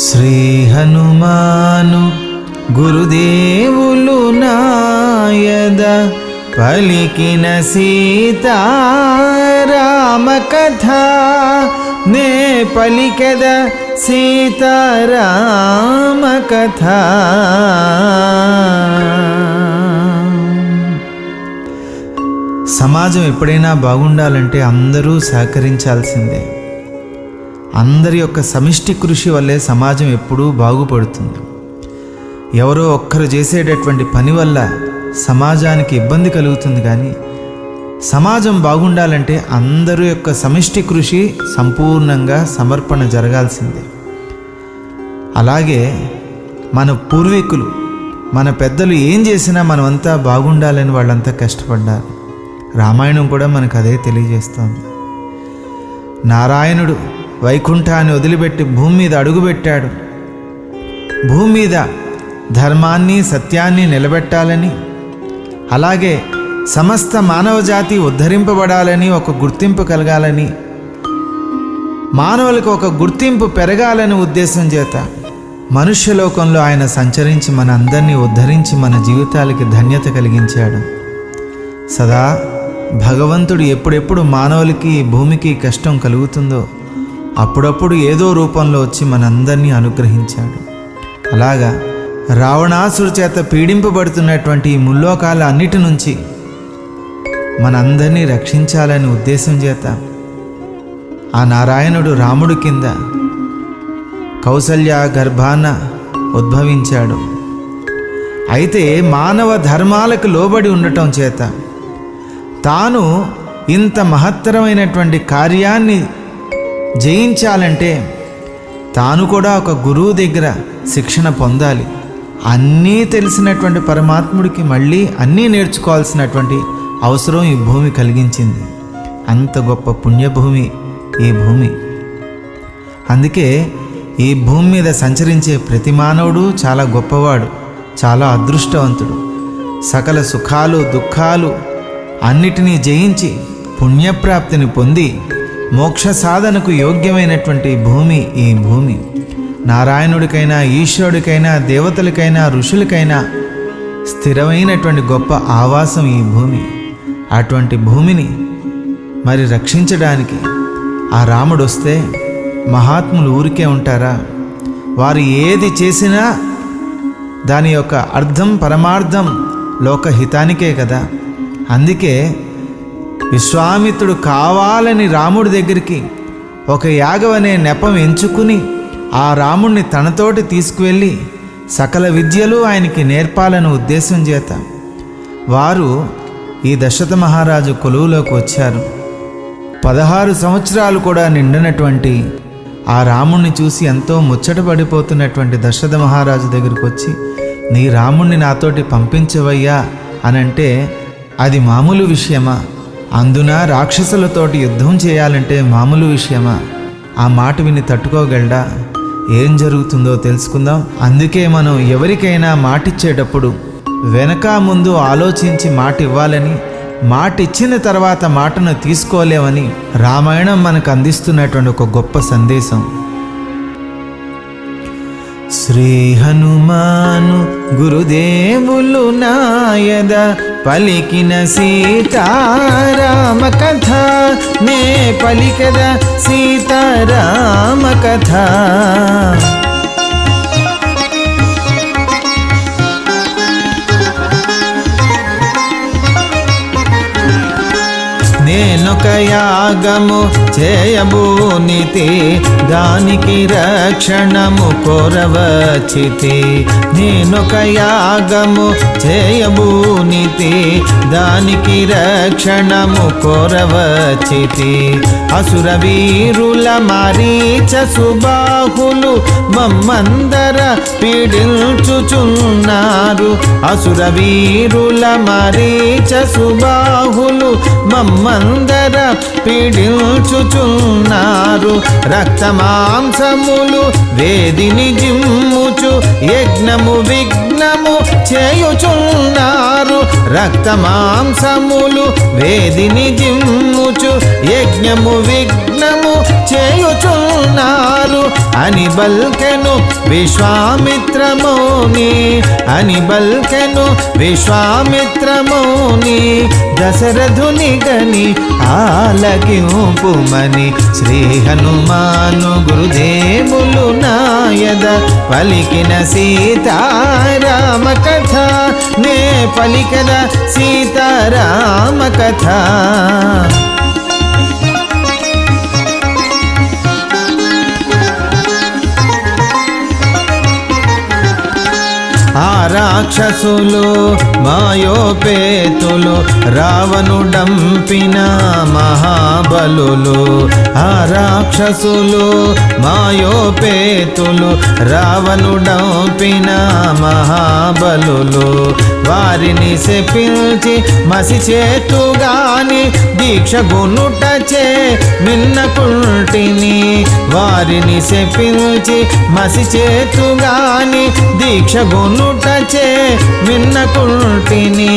శ్రీ హనుమాను గురుదేవులు నాయద పలికిన సీతారామ కథ నే పలికెద సీతారామ కథ. సమాజం ఎప్పుడైనా బాగుండాలంటే అందరూ సహకరించాల్సిందే. అందరి యొక్క సమిష్టి కృషి వల్లే సమాజం ఎప్పుడూ బాగుపడుతుంది. ఎవరో ఒక్కరు చేసేటటువంటి పని వల్ల సమాజానికి ఇబ్బంది కలుగుతుంది, కానీ సమాజం బాగుండాలంటే అందరి యొక్క సమిష్టి కృషి సంపూర్ణంగా సమర్పణ జరగాల్సిందే. అలాగే మన పూర్వీకులు, మన పెద్దలు ఏం చేసినా మనమంతా బాగుండాలని వాళ్ళంతా కష్టపడ్డారు. రామాయణం కూడా మనకు అదే తెలియజేస్తోంది. నారాయణుడు వైకుంఠాన్ని వదిలిపెట్టి భూమి మీద అడుగుపెట్టాడు. భూమి మీద ధర్మాన్ని సత్యాన్ని నిలబెట్టాలని, అలాగే సమస్త మానవజాతి ఉద్ధరింపబడాలని, ఒక గుర్తింపు కలగాలని, మానవులకు ఒక గుర్తింపు పెరగాలని ఉద్దేశం చేత మనుష్యలోకంలో ఆయన సంచరించి మన అందరినీ ఉద్ధరించి మన జీవితాలకి ధన్యత కలిగించాడు. సదా భగవంతుడు ఎప్పుడెప్పుడు మానవులకి భూమికి కష్టం కలుగుతుందో అప్పుడప్పుడు ఏదో రూపంలో వచ్చి మనందరినీ అనుగ్రహించాడు. అలాగా రావణాసురు చేత పీడింపబడుతున్నటువంటి ఈ ముల్లోకాల అన్నిటి నుంచి మనందరినీ రక్షించాలని ఉద్దేశం చేత ఆ నారాయణుడు రాముడు కింద కౌసల్య గర్భాన ఉద్భవించాడు. అయితే మానవ ధర్మాలకు లోబడి ఉండటం చేత తాను ఇంత మహత్తరమైనటువంటి కార్యాన్ని జయించాలంటే తాను కూడా ఒక గురువు దగ్గర శిక్షణ పొందాలి. అన్నీ తెలిసినటువంటి పరమాత్ముడికి మళ్ళీ అన్నీ నేర్చుకోవాల్సినటువంటి అవసరం ఈ భూమి కలిగించింది. అంత గొప్ప పుణ్యభూమి ఈ భూమి. అందుకే ఈ భూమి మీద సంచరించే ప్రతి మానవుడు చాలా గొప్పవాడు, చాలా అదృష్టవంతుడు. సకల సుఖాలు దుఃఖాలు అన్నిటినీ జయించి పుణ్యప్రాప్తిని పొంది మోక్ష సాధనకు యోగ్యమైనటువంటి భూమి ఈ భూమి. నారాయణుడికైనా ఈశ్వరుడికైనా దేవతలకైనా ఋషులకైనా స్థిరమైనటువంటి గొప్ప ఆవాసం ఈ భూమి. అటువంటి భూమిని మరి రక్షించడానికి ఆ రాముడు వస్తే మహాత్ములు ఊరికే ఉంటారా? వారు ఏది చేసినా దాని యొక్క అర్థం పరమార్థం లోకహితానికే కదా. అందుకే విశ్వామిత్రుడు కావాలని రాముడి దగ్గరికి ఒక యాగం అనే నెపం ఎంచుకుని ఆ రాముడిని తనతోటి తీసుకువెళ్ళి సకల విద్యలు ఆయనకి నేర్పాలని ఉద్దేశం చేత వారు ఈ దశరథ మహారాజు కొలువులోకి వచ్చారు. 16 సంవత్సరాలు కూడా నిండినటువంటి ఆ రాముణ్ణి చూసి ఎంతో ముచ్చట పడిపోతున్నటువంటి దశరథ మహారాజు దగ్గరికి వచ్చి, నీ రాముణ్ణి నాతోటి పంపించవయ్యా అనంటే అది మామూలు విషయమా? అందున రాక్షసులతోటి యుద్ధం చేయాలంటే మామూలు విషయమా? ఆ మాట విని తట్టుకోగలడా? ఏం జరుగుతుందో తెలుసుకుందాం. అందుకే మనం ఎవరికైనా మాటిచ్చేటప్పుడు వెనక ముందు ఆలోచించి మాట ఇవ్వాలని, మాట ఇచ్చిన తర్వాత మాటను తీసుకోలేమని రామాయణం మనకు అందిస్తున్నటువంటి ఒక గొప్ప సందేశం. శ్రీ హనుమాను గురుదేవులు నాయద పలికిన సీతారామ కథ నే పలికద సీతారామ కథ. నేనొక యాగము చేయబూనితి దానికి రక్షణము కోరవచితి. నేనొక యాగము చేయబూనితి దానికి రక్షణము కోరవచితి. అసుర వీరుల మారీచ సుబాహులు మమ్మందర పీడించుచున్నారు. అసుర వీరుల మారీచ సుబాహులు మమ్మందర పీడించుచున్నారు. రక్తమాంసములు వేదిని జిమ్ముచు యజ్ఞము విఘ్నము చేయుచున్నారు. రక్తమాంసములు వేదిని జిమ్ముచు యజ్ఞము విఘ్నము చేయుచున్నారు అని బల్కెను విశ్వామిత్రమౌని అని బల్కెను విశ్వామిత్రమౌని దశరథుని గని ఆలకింపుమని శ్రీ హనుమాను గురుదేవులు నాయద పలికిన సీతారామ కథ నే పలికద సీతారామ కథ ఆ రాక్షసులు మాయోపేతులు రావణుడంపిన మహాబలులు ఆ రాక్షసులు మాయోపేతులు రావణుడంపిన మహాబలులు వారిని శపించి మసి చేతుగాని దీక్ష గునుటచే మిన్నకుంటిని వారిని శపించి మసి చేతుగాని దీక్ష గునుటచే మిన్నకుంటిని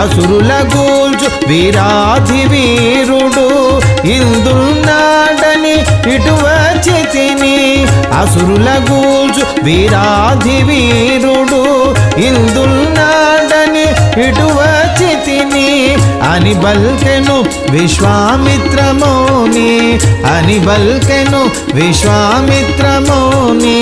అసురుల గూల్చు వీరాధి వీరుడు ఇందున్నాడని ఇటు వచ్చి తిని అసురుల గూల్చు వీరాధి వీరుడు ఇందున్నాడని ఇటు వచ్చి తిని అని బల్కెను విశ్వామిత్రమౌని అని బల్కెను విశ్వామిత్రమౌని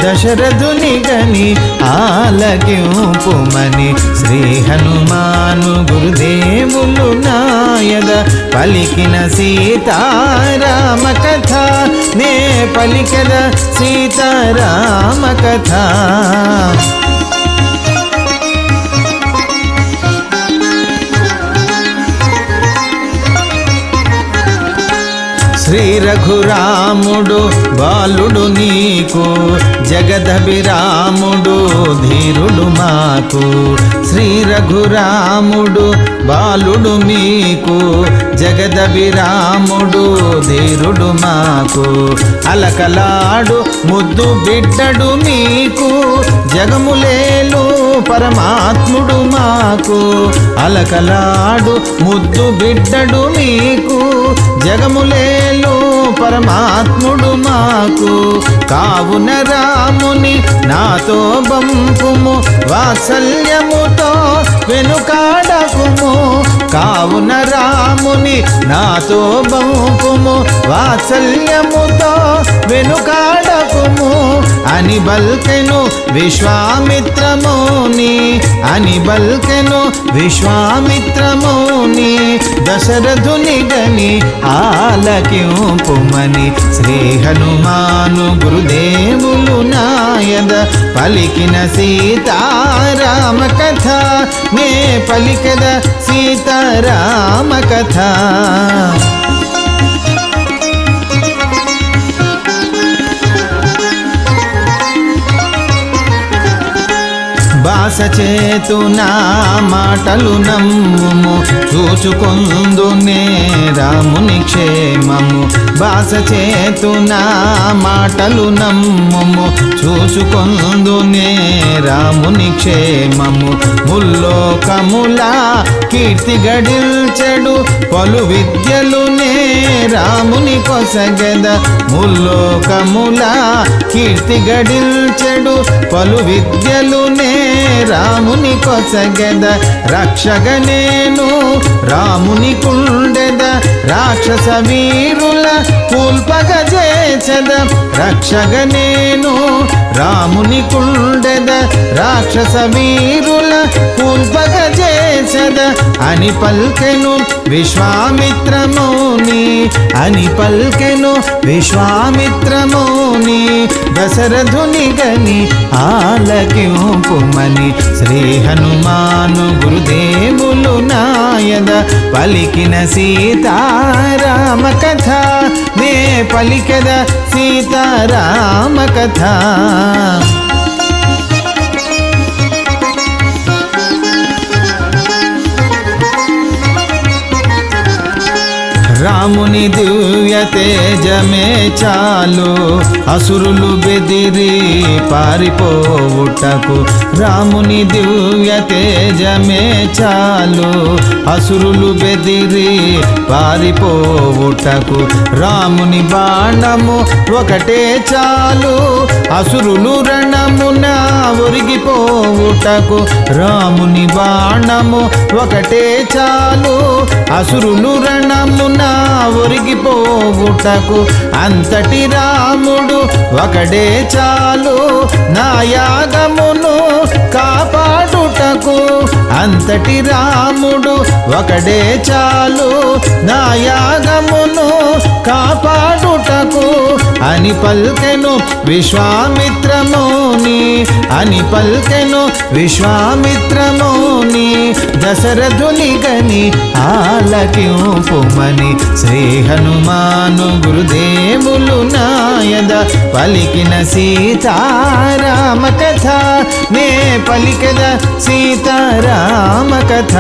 దశరథుని గని ఆలకింపుమని శ్రీ హనుమాను గురుదేవులు నాయద పలికిన సీతారామ కథ నే పలికద సీతారామ కథ శ్రీ రఘురాముడు బాలుడు నీకు జగదభిరాముడు ధీరుడు మాకు శ్రీ రఘురాముడు బాలుడు మీకు జగదభిరాముడు ధీరుడు మాకు అలకలాడు ముద్దు బిడ్డడు మీకు జగములేలు పరమాత్ముడు మాకు అలకలాడు ముద్దు బిడ్డడు మీకు జగములేలు పరమాత్ముడు మాకు కావున రాముని నాతో బంపుము వాత్సల్యముతో వెనుకాడకుము కావున రాముని నాతో బంపుము వాత్సల్యముతో వెనుకాడకుము అని బల్కెను విశ్వామిత్రమౌని అని బల్కెను విశ్వామిత్రమౌని దశరథుని గని ఆలకింపుమని శ్రీ హనుమాను గురుదేవులు నాయద పలికిన సీతారామ కథ నే పలికద సీతారామ కథ బాస చేతునా మాటలు నమ్ముము చూచుకొందునే రాముని క్షేమము బాస చేతునా మాటలు నమ్ముము చూచుకొందునే రాముని క్షేమము ముల్లోకముల కీర్తి గడిల్చెడు పలు విద్యలునే రాముని కొసగెద ముల్లోకముల కీర్తి గడిల్చెడు పలు విద్యలునే రాముని కొసగెద రక్షగనేను రాముని కుండెద రాక్షస వీరుల కూల్పగజేచద రక్షగనేను రాముని కుండెద రాక్షస వీరుల కూల్పగజేచద అని పల్కెను విశ్వామిత్రమౌని అని పల్కెను విశ్వామిత్రమౌని దశరథుని గని ఆలకింపుమని శ్రీ హనుమాను గురుదేవులు నాయద పలికిన సీతారామ కథ నే పలికద సీతారామ కథ రాముని దివ్య తేజమే చాలు అసురులు బెదిరి పారిపోవుటకు. రాముని దివ్య తేజమే చాలు అసురులు బెదిరి పారిపోవుటకు. రాముని బాణము ఒకటే చాలు అసురులు రణమున ఒరిగిపోవుటకు. రాముని బాణము ఒకటే చాలు అసురులు రణమున ఒరిగిపోవుటకు. అంతటి రాముడు ఒకడే చాలు నా యాగమును కాపాడుటకు. అంతటి రాముడు ఒకడే చాలు నా యాగమును కాపాడుటకు అని పల్కెను విశ్వామిత్రముని. అని పల్కెను విశ్వామిత్రముని దశరథుని గని ఆలకింపుమని. శ్రీ హనుమాను గురుదేవులు నాయద పలికిన సీతారామ కథ నే పలికద సీతారామ కథ.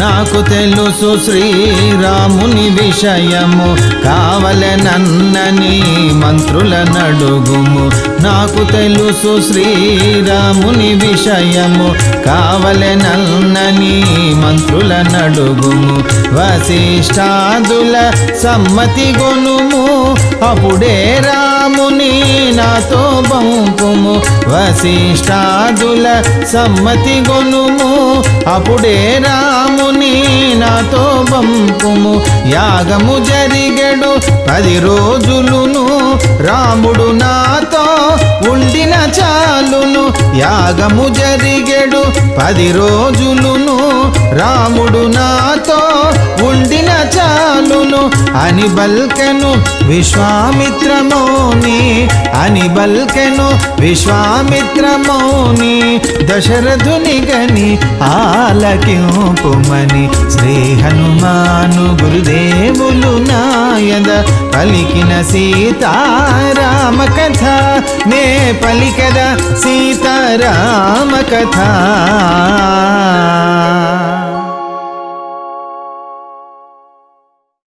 నాకు తెలుసు శ్రీరాముని విషయము కావలనన్నని మంత్రుల నడుగుము. నాకు తెలుసు శ్రీరాముని విషయము కావలనన్నని మంత్రుల నడుగుము. వశిష్ఠాదుల సమ్మతి గొనుము అప్పుడే రాముని నాతో బంపుము. వశిష్ఠాదుల సమ్మతి గొనుము అప్పుడే రాముని నాతో బంపుము. యాగము జరిగెడు 10 రోజులును రాముడు నాతో ఉండిన చాలును. యాగము జరిగెడు 10 రోజులును రాముడు నాతో ఉండిన చాలును అని బల్కెను విశ్వామిత్రముని. అని బల్కెను విశ్వామిత్రముని దశరథుని గని ఆలకింపుమని. శ్రీ హనుమాను గురుదేవులు నాయద పలికిన సీతారామ కథ నే పలికద సీతారామ కథ.